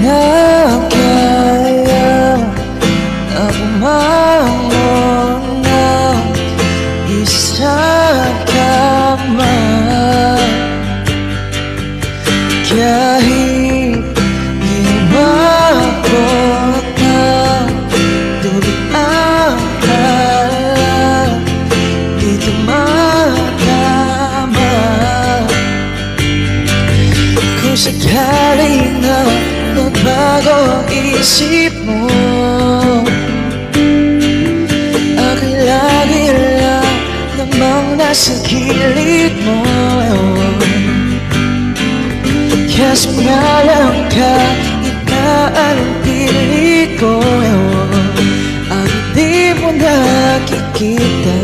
na kaya na bumangon ng isa ka man. Kahit ginabot ng tubig ang halang, di tumatama. Kung sakaling na magbago ang isip mo, ako'y lagi lang namang nasa gilid mo. Kaso nga lang ka, itaan ang pilit ko. Ang di mo nakikita.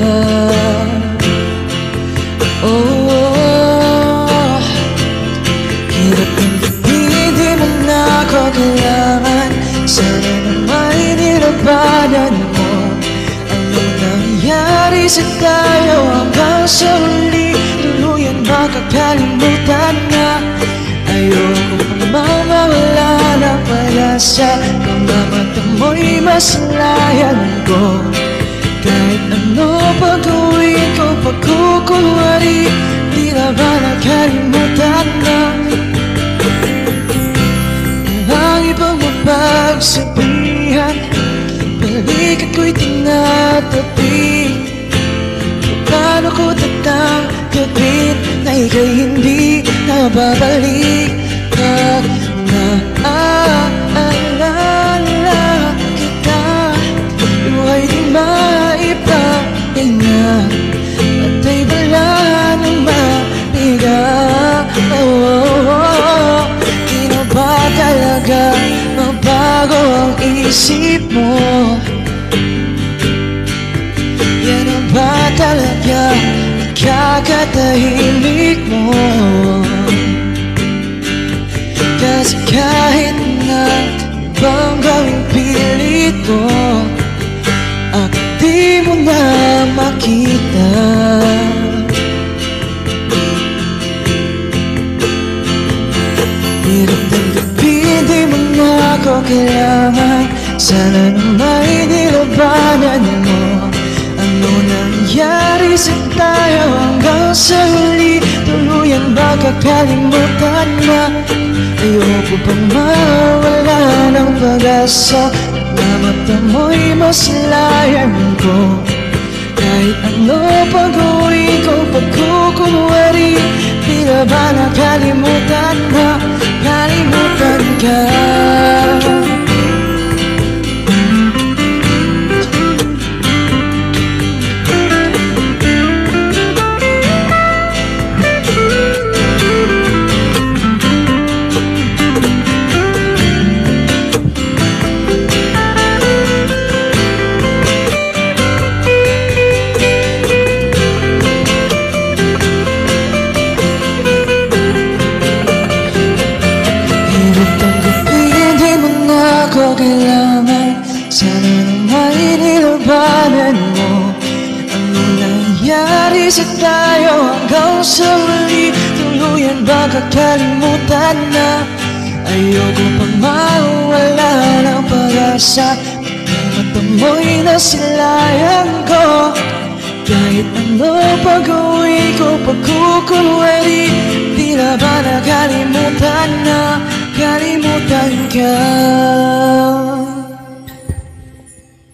Oh, hirap ng gabi, di mo na ako kailangan. Sana naman nilabanan mo. Ano nangyari sa tayo hanggang sa huli? Tuluyan makakalimutan na. Ayoko pang mawawala ng pag-asa. Mga mata mo'y masalayan ko. Kahit ano pag-uwi ko, pagkukunwari, di na ba nakalimutan na? Ang ibang mapagsabihan, balikat ko'y tinatabi. Paano ko tatanggapin na ika'y hindi na babalik? At naaalala kita, luhay di maipahinga, patay bala ng mabiga. Di na ba talaga mabago ang isip mo? Yan ang ba talaga ikakatahimik mo? Kasi kahit na bang gawing pilit mo, ako di mo na makita. Hirap ng gabi, di mo na ako kailangan. Sana naman nilabanan mo. Ano nangyari sa tayo hanggang sa huli? Tuluyan ba kakalimutan na? Ayoko pang mawala ng pag-asa. Mga mata mo'y masalayan ko. Kahit ano pag-uwi ko, pagkukunwari, di na ba nakalimutan na? Kalimutan ka. Kailangan, sana naman nilabanan mo. Ano nangyari sa tayo hanggang sa huli? Tuluyan ba kakalimutan na? Ayoko pang mawala ng pag-asa. Mga mata mo'y nasilayan ko. Kahit ano pag-uwi ko, pagkukunwari, di na ba nakalimutan na? Kalimutan ka.